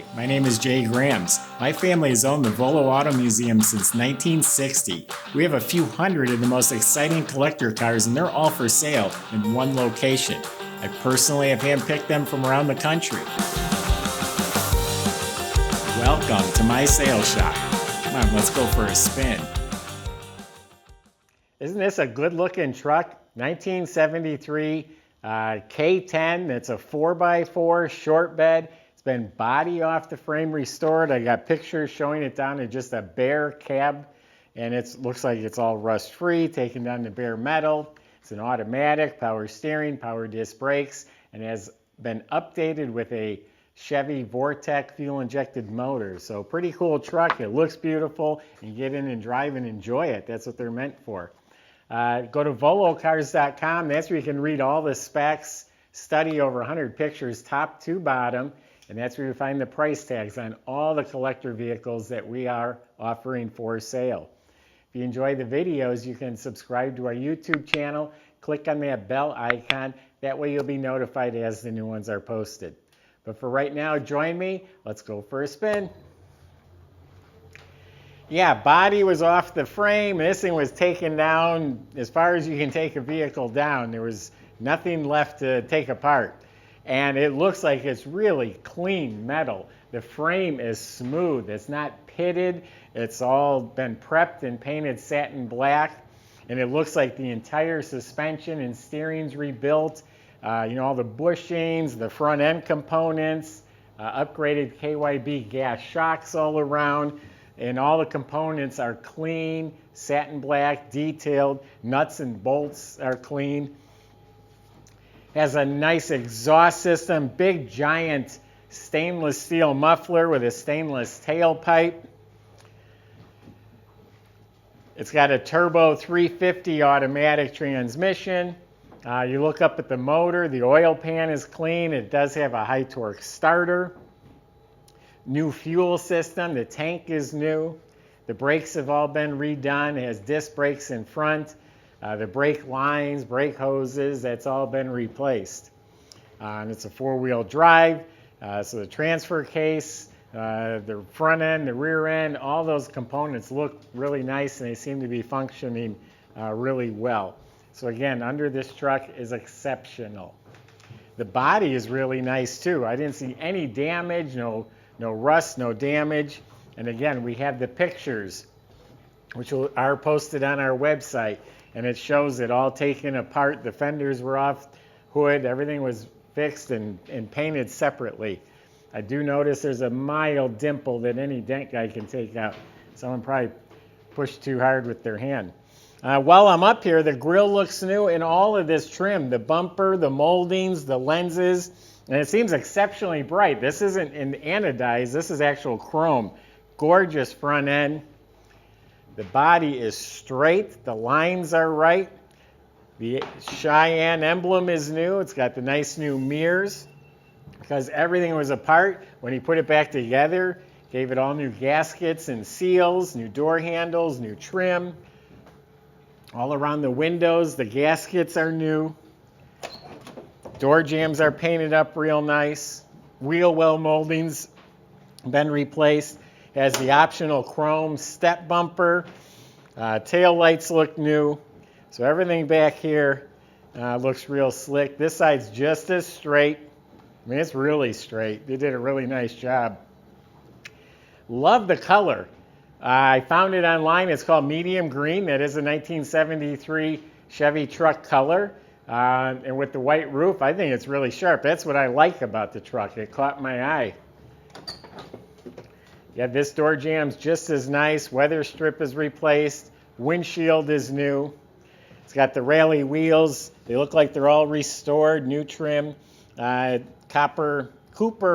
Hi, my name is Jay Grams. My family has owned the Volo Auto Museum since 1960. We have a few hundred of the most exciting collector cars, and they're all for sale in one location. I personally have handpicked them from around the country. Welcome to my sales shop. Come on, let's go for a spin. Isn't this a good looking truck? 1973 K-10. It's a 4x4 short bed. It's been body off the frame restored. I got pictures showing it down to just a bare cab, and it looks like it's all rust free, taken down to bare metal. It's an automatic, power steering, power disc brakes, and has been updated with a Chevy Vortec fuel injected motor. So pretty cool truck. It looks beautiful. You get in and drive and enjoy it. That's what they're meant for. Go to volocars.com. That's where you can read all the specs, study over 100 pictures top to bottom, and that's where you find the price tags on all the collector vehicles that we are offering for sale. If you enjoy the videos, you can subscribe to our YouTube channel, click on that bell icon. That way you'll be notified as the new ones are posted. But for right now, join me. Let's go for a spin. Yeah, body was off the frame. This thing was taken down as far as you can take a vehicle down. There was nothing left to take apart. And it looks like it's really clean metal. The frame is smooth. It's not pitted. It's all been prepped and painted satin black. And it looks like the entire suspension and steering's rebuilt. All the bushings, the front end components, upgraded KYB gas shocks all around. And all the components are clean, satin black, detailed. Nuts and bolts are clean. Has a nice exhaust system, big giant stainless steel muffler with a stainless tailpipe. It's got a turbo 350 automatic transmission. You look up at the motor, the oil pan is clean. It does have a high torque starter. New fuel system, the tank is new. The brakes have all been redone. It has disc brakes in front. The brake lines, brake hoses, that's all been replaced. And it's a four-wheel drive. So the transfer case, the front end, the rear end, all those components look really nice, and they seem to be functioning really well. So again, under this truck is exceptional. The body is really nice too. I didn't see any damage, no rust, no damage. And again, we have the pictures, which are posted on our website. And it shows it all taken apart. The fenders were off, hood, everything was fixed and painted separately. I do notice there's a mild dimple that any dent guy can take out. Someone probably pushed too hard with their hand. While I'm up here, the grille looks new in all of this trim. The bumper, the moldings, the lenses. And it seems exceptionally bright. This isn't in anodized, this is actual chrome. Gorgeous front end. The body is straight, the lines are right. The Cheyenne emblem is new. It's got the nice new mirrors. Because everything was apart, when he put it back together, gave it all new gaskets and seals, new door handles, new trim. All around the windows, the gaskets are new. Door jambs are painted up real nice. Wheel well moldings been replaced. Has the optional chrome step bumper. Tail lights look new. So everything back here looks real slick. This side's just as straight. I mean, it's really straight. They did a really nice job. Love the color. I found it online. It's called medium green. That is a 1973 Chevy truck color. And with the white roof, I think it's really sharp. That's what I like about the truck. It caught my eye. Yeah, this door jamb's just as nice. Weather strip is replaced. Windshield is new. It's got the rally wheels. They look like they're all restored. New trim. Cooper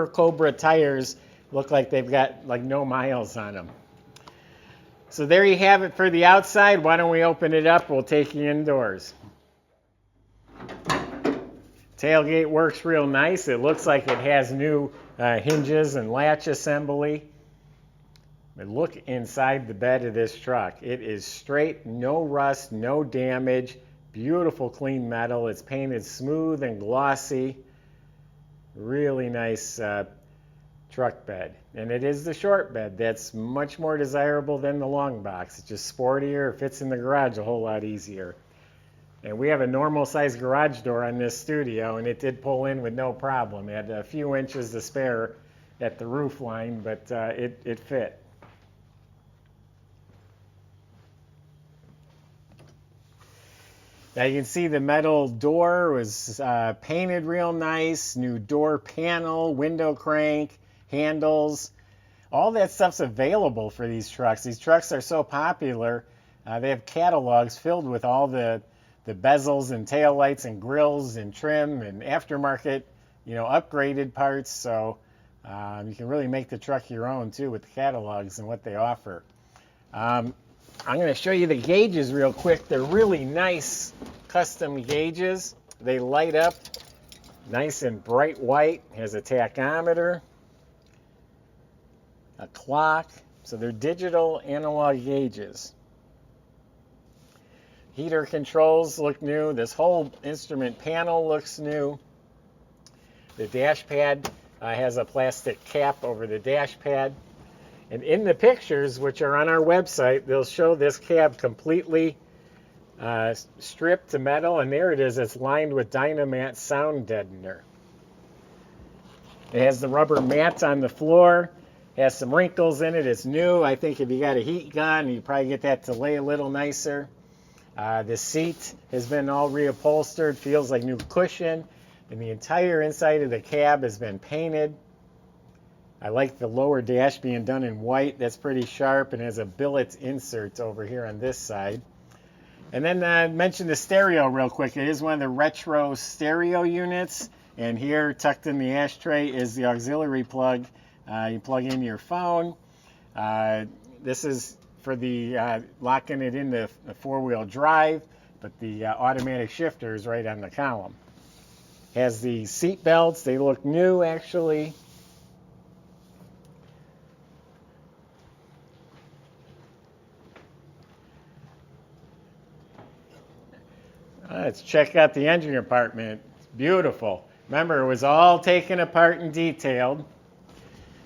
Cobra tires look like they've got like no miles on them. So there you have it for the outside. Why don't we open it up? We'll take you indoors. Tailgate works real nice. It looks like it has new hinges and latch assembly. But look inside the bed of this truck. It is straight, no rust, no damage, beautiful clean metal. It's painted smooth and glossy. Really nice truck bed. And it is the short bed that's much more desirable than the long box. It's just sportier, fits in the garage a whole lot easier. And we have a normal size garage door on this studio, and it did pull in with no problem. It had a few inches to spare at the roof line, but it fit. Now you can see the metal door was painted real nice, new door panel, window crank, handles. All that stuff's available for these trucks. These trucks are so popular, they have catalogs filled with all the bezels and taillights and grills and trim and aftermarket, upgraded parts. So you can really make the truck your own too with the catalogs and what they offer. I'm going to show you the gauges real quick. They're really nice custom gauges. They light up nice and bright white. Has a tachometer, a clock. So they're digital analog gauges. Heater controls look new. This whole instrument panel looks new. The dash pad has a plastic cap over the dash pad. And in the pictures, which are on our website, they'll show this cab completely stripped to metal, and there it is. It's lined with Dynamat sound deadener. It has the rubber mats on the floor. It has some wrinkles in it. It's new. I think if you got a heat gun, you probably get that to lay a little nicer. The seat has been all reupholstered. Feels like new cushion. And the entire inside of the cab has been painted. I like the lower dash being done in white. That's pretty sharp, and has a billet insert over here on this side. And then mention the stereo real quick. It is one of the retro stereo units. And here, tucked in the ashtray, is the auxiliary plug. You plug in your phone. This is for the locking it into the four-wheel drive, but the automatic shifter is right on the column. Has the seat belts. They look new, actually. Let's check out the engine compartment. It's beautiful. Remember, it was all taken apart and detailed.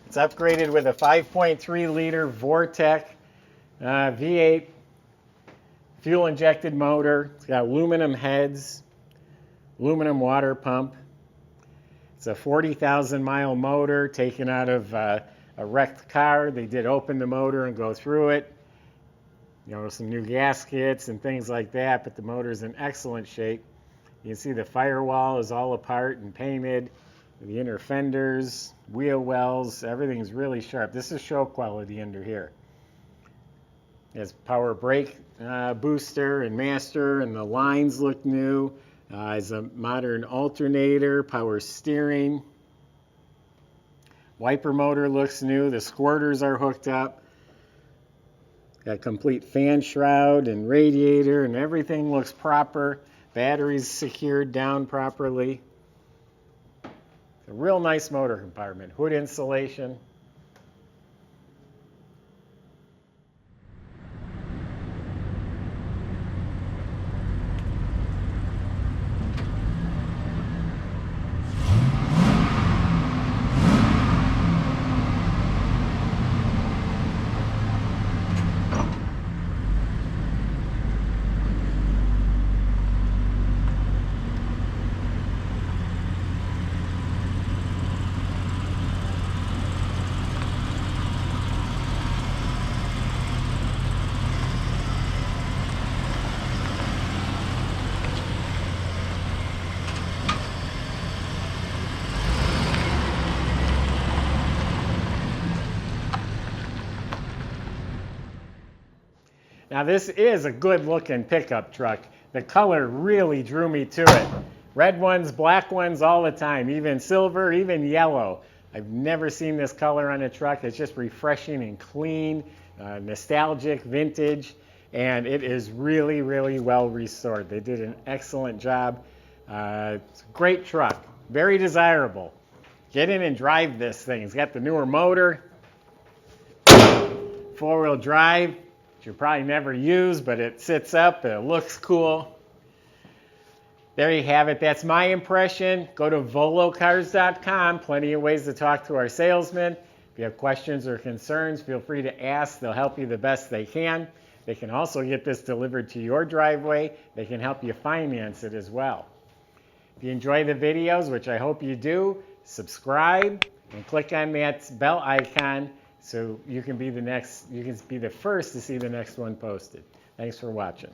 It's upgraded with a 5.3 liter Vortec V8 fuel-injected motor. It's got aluminum heads, aluminum water pump. It's a 40,000 mile motor taken out of a wrecked car. They did open the motor and go through it. Some new gaskets and things like that, but the motor's in excellent shape. You can see the firewall is all apart and painted. The inner fenders, wheel wells, everything's really sharp. This is show quality under here. It has power brake booster and master, and the lines look new. It's a modern alternator, power steering. Wiper motor looks new. The squirters are hooked up. Got a complete fan shroud and radiator, and everything looks proper. Batteries secured down properly. It's a real nice motor compartment. Hood insulation. Now this is a good looking pickup truck. The color really drew me to it. Red ones, black ones all the time, even silver, even yellow. I've never seen this color on a truck. It's just refreshing and clean, nostalgic, vintage, and it is really, really well restored. They did an excellent job. It's a great truck, very desirable. Get in and drive this thing. It's got the newer motor, four-wheel drive, which you probably never use, but it sits up, it looks cool. There you have it. That's my impression. Go to volocars.com. Plenty of ways to talk to our salesmen. If you have questions or concerns, feel free to ask. They'll help you the best they can. They can also get this delivered to your driveway. They can help you finance it as well. If you enjoy the videos, which I hope you do, subscribe and click on that bell icon so you can be the first to see the next one posted. Thanks for watching.